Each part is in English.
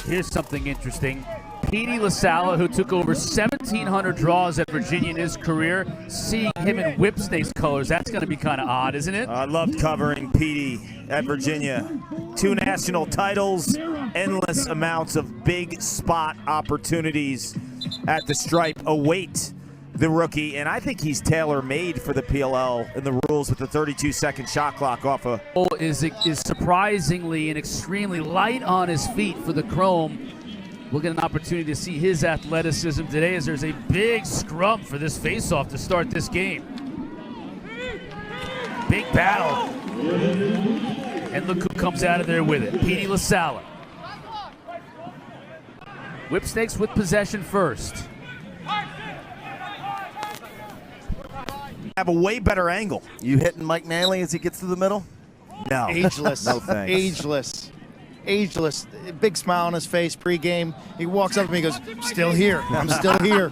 Here's something interesting. Petey Lasalla, who took over 1,700 draws at Virginia in his career, seeing him in Whipsnakes colors, that's going to be kind of odd, isn't it? I loved covering Petey at Virginia. 2 national titles, endless amounts of big spot opportunities at the stripe await the rookie, and I think he's tailor-made for the PLL and the rules with the 32-second shot clock off a... Is surprisingly and extremely light on his feet for the Chrome. We'll get an opportunity to see his athleticism today as there's a big scrum for this face-off to start this game. Big battle. And look who comes out of there with it, Petey Lasalla. Whipsnakes with possession first. Have a way better angle. You hitting Mike Manley as he gets to the middle? No. Ageless. No thanks. Ageless. Ageless. Big smile on his face pregame. He walks up to me and goes, still here. I'm still here.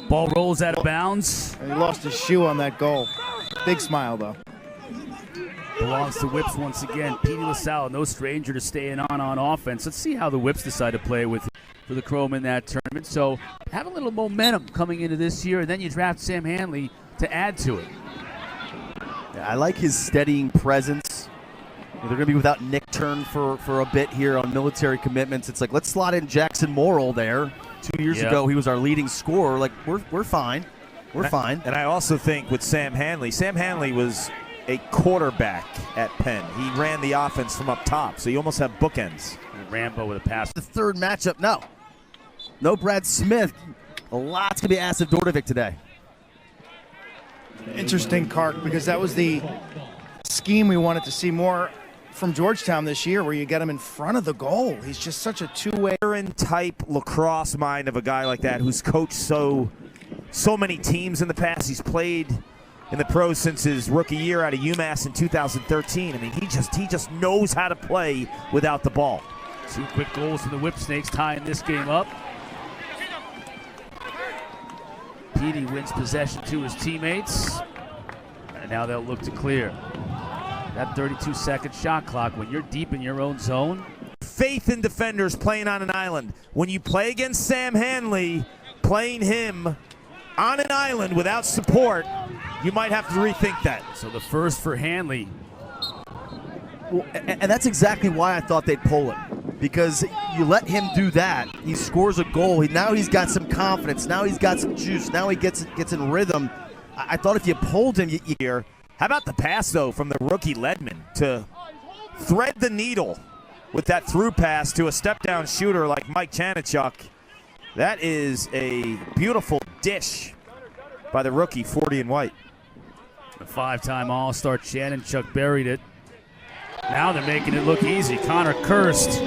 Ball rolls out of bounds. And he lost his shoe on that goal. Big smile, though. Belongs to Whips once again. Petey Lasalla, no stranger to staying on offense. Let's see how the Whips decide to play with for the Chrome in that tournament. So have a little momentum coming into this year, and then you draft Sam Hanley to add to it. Yeah, I like his steadying presence. They're going to be without Nick Turn for a bit here on military commitments. It's like, let's slot in Jackson Morrill there. 2 years ago, he was our leading scorer. Like, we're fine. We're fine. And I also think with Sam Hanley was a quarterback at Penn. He ran the offense from up top, so you almost have bookends. Rambo with a pass. The third matchup, no Brad Smith. A lot's going to be asked of Dordovic today. Interesting, Kark, because that was the scheme we wanted to see more from Georgetown this year, where you get him in front of the goal. He's just such a two-way type lacrosse mind of a guy like that who's coached so many teams in the past. He's played in the pros since his rookie year out of UMass in 2013. I mean, he just knows how to play without the ball. 2 quick goals for the Whipsnakes tying this game up. Petey wins possession to his teammates. And now they'll look to clear. That 32-second shot clock, when you're deep in your own zone. Faith in defenders playing on an island. When you play against Sam Hanley, playing him on an island without support, you might have to rethink that. So the first for Hanley. Well, and that's exactly why I thought they'd pull him. Because you let him do that, he scores a goal. Now he's got some confidence. Now he's got some juice. Now he gets in rhythm. I thought if you pulled him here. How about the pass, though, from the rookie Ledman to thread the needle with that through pass to a step-down shooter like Mike Chanichuk? That is a beautiful dish by the rookie, 40 and white. The 5-time All-Star Chanichuk buried it. Now they're making it look easy. Connor Kirst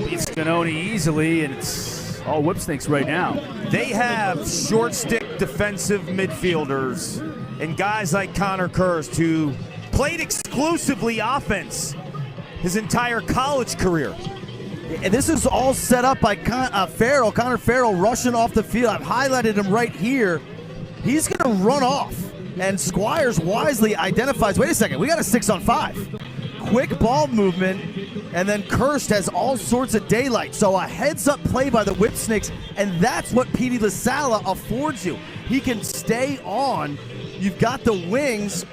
beats Scanoni easily, and it's all Whipsnakes right now. They have short stick defensive midfielders and guys like Connor Kirst, who played exclusively offense his entire college career. And this is all set up by Farrell. Connor Farrell rushing off the field. I've highlighted him right here. He's going to run off. And Squires wisely identifies, wait a second, we got a 6-on-5. Quick ball movement, and then Kirst has all sorts of daylight. So a heads-up play by the Whipsnakes, and that's what Petey Lasalla affords you. He can stay on. You've got the wings,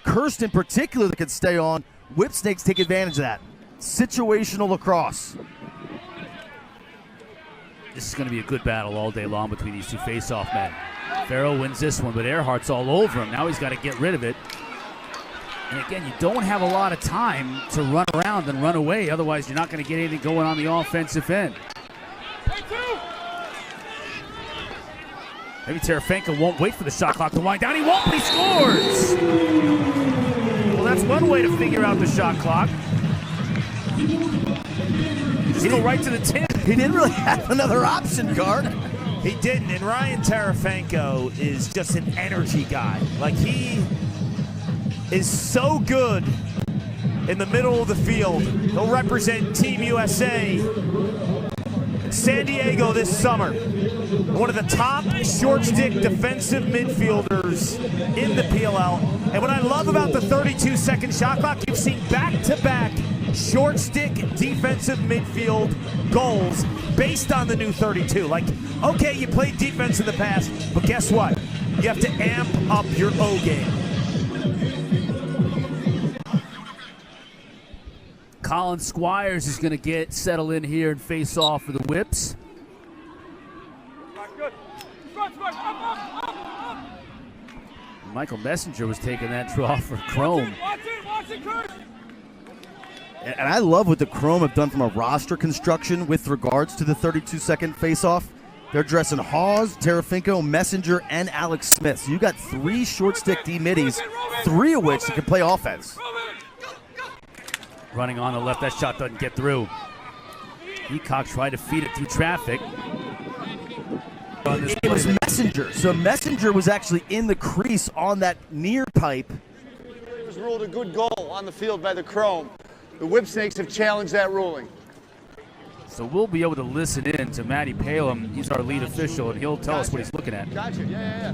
Kirst in particular, that can stay on. Whipsnakes take advantage of that. Situational lacrosse. This is going to be a good battle all day long between these two face-off men. Farrell wins this one, but Earhart's all over him. Now he's got to get rid of it. And again, you don't have a lot of time to run around and run away. Otherwise, you're not going to get anything going on the offensive end. Maybe Terefenko won't wait for the shot clock to wind down. He won't, but he scores! Well, that's one way to figure out the shot clock. Just go right to the tin. He didn't really have another option, Guard. He didn't, and Ryan Terefenko is just an energy guy. Like, he is so good in the middle of the field. He'll represent Team USA in San Diego this summer. One of the top short stick defensive midfielders in the PLL. And what I love about the 32-second shot clock, you've seen back-to-back short stick defensive midfield goals based on the new 32. Like, okay, you played defense in the past, but guess what? You have to amp up your O game. Colin Squires is going to get settled in here and face off for the Whips. Michael Messenger was taking that draw for Chrome. And I love what the Chrome have done from a roster construction with regards to the 32-second face-off. They're dressing Hawes, Tarafinko, Messenger, and Alex Smith. So you got 3 short stick D middies, 3 of which can play offense. Running on the left, that shot doesn't get through. Eacock tried to feed it through traffic. It was Messenger. So Messenger was actually in the crease on that near pipe. It was ruled a good goal on the field by the Chrome. The Whipsnakes have challenged that ruling. So we'll be able to listen in to Matty Palem. He's our lead official, and he'll tell us what he's looking at. Gotcha. Yeah.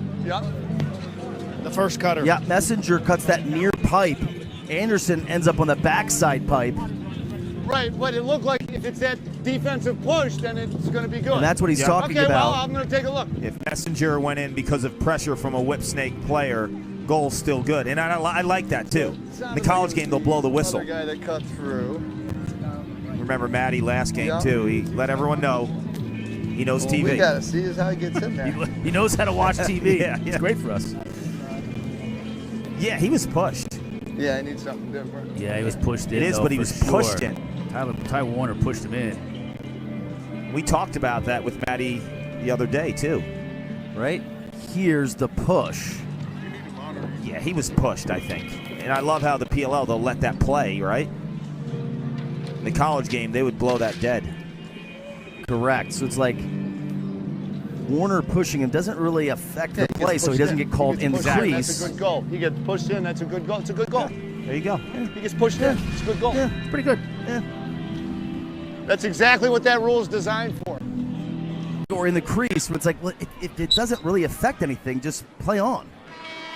The first cutter. Yeah, Messenger cuts that near pipe. Anderson ends up on the backside pipe. Right, but it looked like if it's that defensive push, then it's going to be good. And that's what he's talking okay, about. well, I'm going to take a look. If Messenger went in because of pressure from a Whipsnake player, goal's still good. And I like that, too. In the college game, they'll blow the whistle. Another guy that cut through. Remember Matty last game, too. He let everyone know he knows TV. We got to see is how he gets in there. He knows how to watch TV. Yeah. It's great for us. Yeah, he was pushed. Yeah, I need something different. Yeah, he was pushed in. It is, though, but he for was sure. pushed in. Ty Warner pushed him in. We talked about that with Matty the other day, too. Right? Here's the push. Yeah, he was pushed, I think. And I love how the PLL, they'll let that play, right? In the college game, they would blow that dead. Correct. So it's like Warner pushing him doesn't really affect the play, so he doesn't get called in the crease. That's a good goal. He gets pushed in. That's a good goal. It's a good goal. There you go. He gets pushed in. It's a good goal. Yeah, it's pretty good. Yeah. That's exactly what that rule is designed for. Or in the crease, but it's like, well, it doesn't really affect anything. Just play on.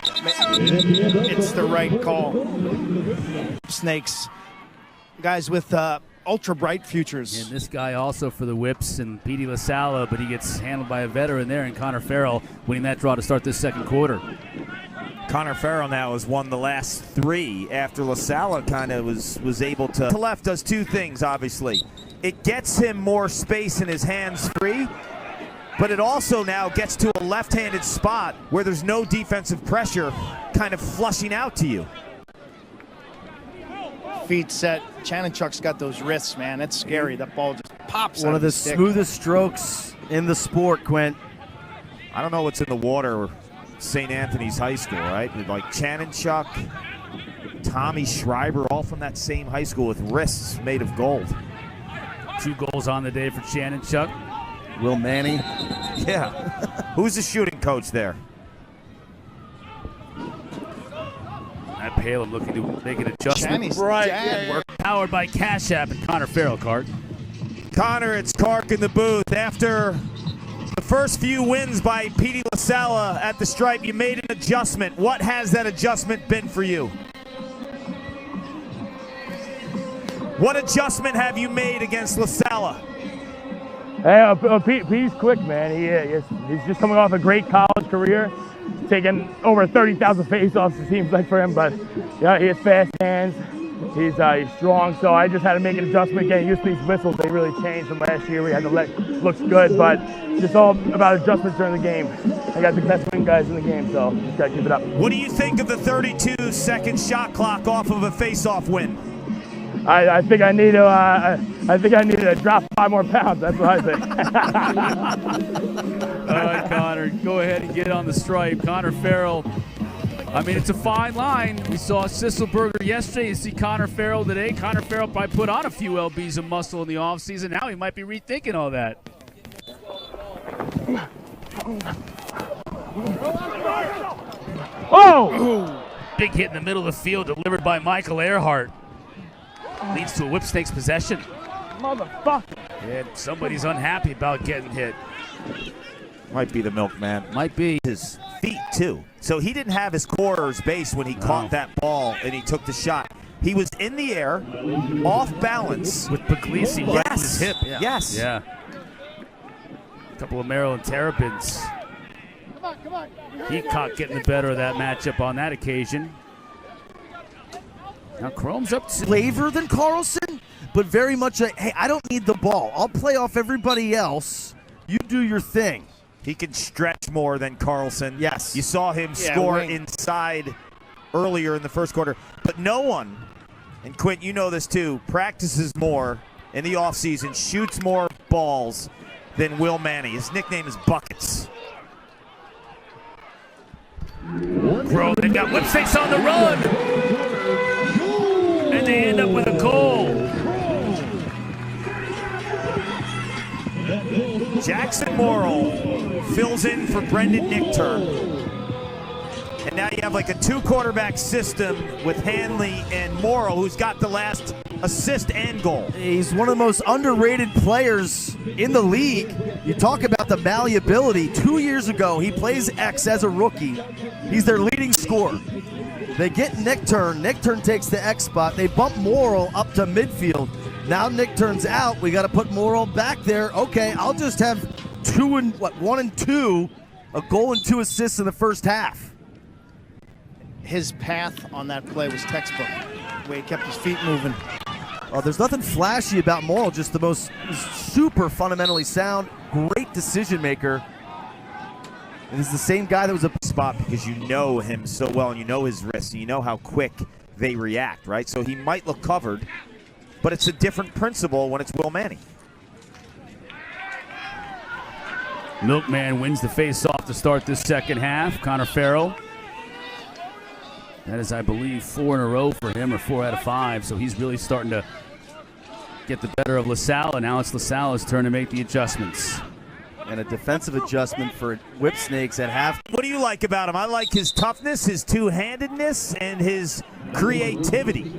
It's the right call. Snakes, guys with ultra bright futures. And this guy also for the Whips, and Petey Lasalla, but he gets handled by a veteran there, and Connor Farrell winning that draw to start this second quarter. Connor Farrell now has won the last 3 after Lasalla kind of was able to. The left does 2 things, obviously. It gets him more space in his hands free, but it also now gets to a left-handed spot where there's no defensive pressure kind of flushing out to you. Feet set. Chanenchuk's got those wrists, man. That's scary. That ball just pops One out of the stick. smoothest strokes in the sport, Quint. I don't know what's in the water, St. Anthony's High School, right? With like Chanenchuk, Tommy Schreiber, all from that same high school with wrists made of gold. 2 goals on the day for Chanenchuk. Will Manny. Yeah. Who's the shooting coach there? Matt Palem looking to make an adjustment. Channy's Right, dad. yeah. Powered by Cash App and Connor Farrell card. Connor, it's Kark in the booth. After the first few wins by Petey Lasalla at the stripe, you made an adjustment. What has that adjustment been for you? What adjustment have you made against Lasalla? Hey, Pete's quick, man. He's just coming off a great college career, taking over 30,000 faceoffs, it seems like for him. But yeah, he has fast hands. He's strong. So I just had to make an adjustment, getting used to these whistles. They really changed from last year. We had to looks good, but just all about adjustments during the game. I got the best wing guys in the game, so just gotta keep it up. What do you think of the 32-second shot clock off of a faceoff win? I think I need to drop 5 more pounds. That's what I think. All right, Connor, go ahead and get on the stripe. Connor Farrell, I mean, it's a fine line. We saw Sisselberger yesterday. You see Connor Farrell today. Connor Farrell probably put on a few lbs of muscle in the offseason. Now he might be rethinking all that. Oh! Big hit in the middle of the field delivered by Michael Earhart. Leads to a Whipsnakes possession. Motherfucker. And somebody's unhappy about getting hit. Might be the milkman. Might be. His feet, too. So he didn't have his core or his base when he caught that ball and he took the shot. He was in the air, off balance. With Puglisi right in his hip. Yes. Yeah. A couple of Maryland Terrapins. He caught getting the better of that matchup on that occasion. Now Chrome's up to Flavor than Carlson, but very much a, hey, I don't need the ball. I'll play off everybody else. You do your thing. He can stretch more than Carlson. Yes. You saw him score inside earlier in the first quarter. But no one, and Quint, you know this too, practices more in the offseason, shoots more balls than Will Manny. His nickname is Buckets. Bro, they got Whipsnakes on the run. And they end up with a goal. Jackson Morrill fills in for Brendan Nichtern. And now you have like a two-quarterback system with Hanley and Morrill, who's got the last assist and goal. He's one of the most underrated players in the league. You talk about the malleability. 2 years ago, he plays X as a rookie. He's their leading scorer. They get Nichtern. Nichtern takes the X spot. They bump Morrill up to midfield. Now Nichtern's out. We got to put Morrill back there. Okay, I'll just have 1 and 2, a goal and 2 assists in the first half. His path on that play was textbook. The way he kept his feet moving. Oh, there's nothing flashy about Morrill, just the most super fundamentally sound, great decision maker. And this is the same guy that was a spot because you know him so well and you know his wrists and you know how quick they react, right? So he might look covered, but it's a different principle when it's Will Manny. Milkman wins the face-off to start this second half. Connor Farrell. That is, I believe, 4 in a row for him, or 4 out of 5. So he's really starting to get the better of Lasalla. Now it's Lasalla's turn to make the adjustments. And a defensive adjustment for Whipsnakes at half. What do you like about him? I like his toughness, his two-handedness, and his creativity.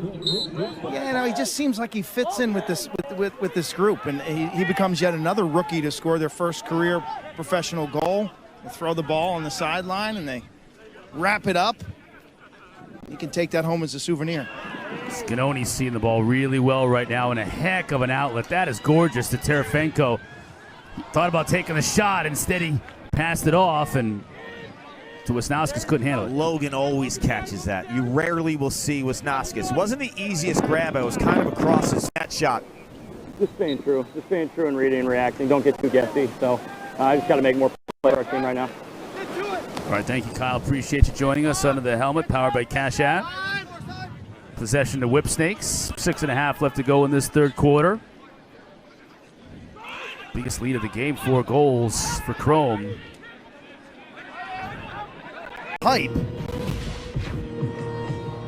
Yeah, no, he just seems like he fits in with this with this group, and he becomes yet another rookie to score their first career professional goal. They throw the ball on the sideline, and they wrap it up. You can take that home as a souvenir. Scanoni's seeing the ball really well right now, and a heck of an outlet. That is gorgeous to Terefenko. Thought about taking the shot. Instead, he passed it off, and to Wisnauskas couldn't handle it. Logan always catches that. You rarely will see Wisnauskas. Wasn't the easiest grab. It was kind of across his that shot. Just staying true and reading and reacting. Don't get too guessy. So I just got to make more play for our team right now. All right, thank you, Kyle. Appreciate you joining us under the helmet, powered by Cash App. Possession to Whipsnakes. 6.5 left to go in this third quarter. Biggest lead of the game, 4 goals for Chrome. Hype.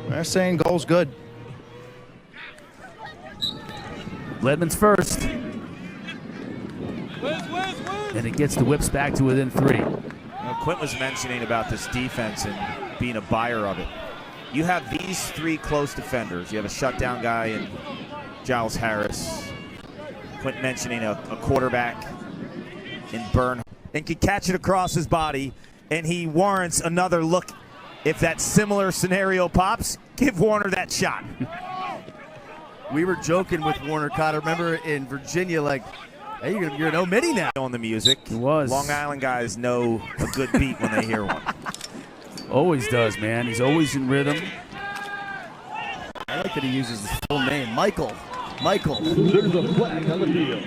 They're saying goal's good. Ledman's first. And it gets the Whips back to within 3. Now, Quint was mentioning about this defense and being a buyer of it. You have these 3 close defenders. You have a shutdown guy in Giles Harris. Quint mentioning a quarterback in Byrne and can catch it across his body, and he warrants another look. If that similar scenario pops, give Warner that shot. We were joking with Warner Cotter. Remember in Virginia, like, hey, you're an O-Mitty now. On the music. It was. Long Island guys know a good beat when they hear one. Always does, man. He's always in rhythm. I like that he uses his full name, Michael. There's a flag on the field.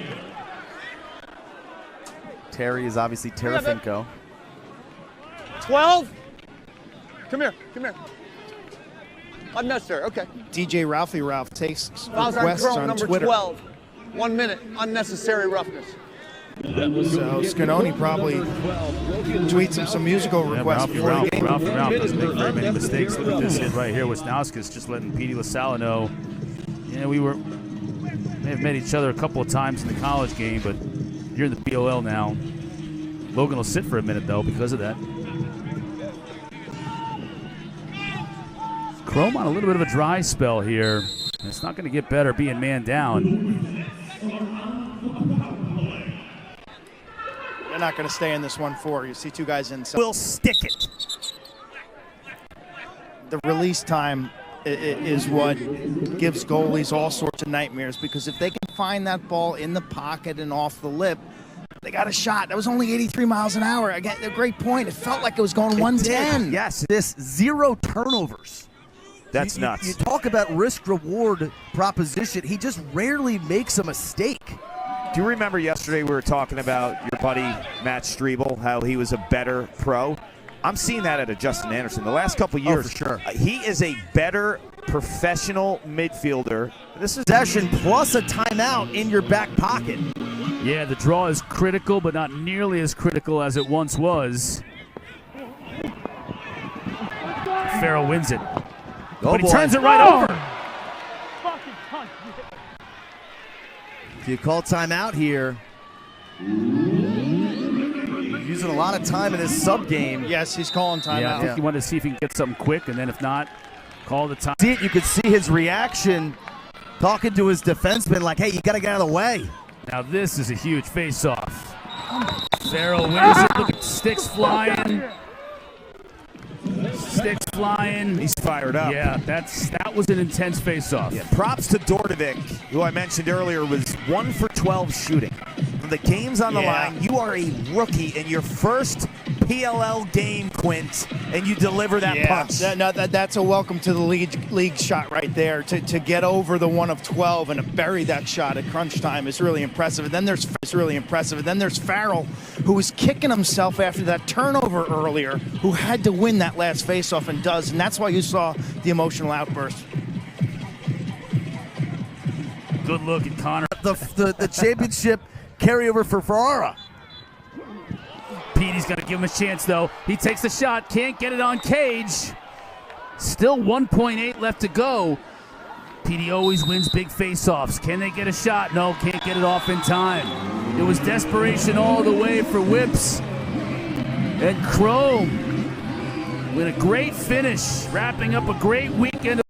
Terry is obviously Terefenko. 12. Come here. Unnecessary. Okay. DJ Ralph takes Fouls on requests Chrome, on number Twitter. 12. 1 minute. Unnecessary roughness. So Scanoni probably tweets him some musical requests before the game. Ralph doesn't make very many mistakes. Look at this hit right here. Wisnauskas just letting Petey Lasalla know. Yeah, we may have met each other a couple of times in the college game, but you're in the PLL now. Logan will sit for a minute, though, because of that. Chrome on a little bit of a dry spell here. It's not going to get better being man down. They're not going to stay in this 1-4. You see 2 guys inside. We'll stick it. The release time is what gives goalies all sorts of nightmares, because if they can find that ball in the pocket and off the lip, they got a shot. That was only 83 miles an hour. Again, a great point. It felt like it was going 110. Yes, this 0 turnovers. That's nuts. You talk about risk-reward proposition. He just rarely makes a mistake. Do you remember yesterday we were talking about your buddy Matt Strebel, how he was a better pro? I'm seeing that out of Justin Anderson. The last couple years, for sure. He is a better professional midfielder. This is Possession plus a timeout in your back pocket. Yeah, the draw is critical, but not nearly as critical as it once was. Farrell wins it. But he turns it right over. Do you call timeout here? Using a lot of time in his sub game. Yes, he's calling timeout. Yeah, I think he wanted to see if he can get something quick, and then if not, call the time. See it, you could see his reaction, talking to his defenseman like, hey, you got to get out of the way. Now this is a huge face-off. Farrell wins it. Look at sticks flying. Sticks flying. He's fired up. Yeah, that was an intense face-off. Yeah, props to Dordovic, who I mentioned earlier was 1 for 12 shooting. From the game's on the line, you are a rookie in your first PLL game, Quint, and you deliver that punch. That's a welcome to the league shot right there. To get over the 1 of 12 and to bury that shot at crunch time is really impressive. And then there's Farrell, who was kicking himself after that turnover earlier, who had to win that last faceoff and does, and that's why you saw the emotional outburst. Good look at Connor. The championship carryover for Ferrara. Petey's going to give him a chance, though. He takes the shot, can't get it on cage. Still 1.8 left to go. Petey always wins big face-offs. Can they get a shot? No, can't get it off in time. It was desperation all the way for Whips. And Chrome with a great finish, wrapping up a great weekend.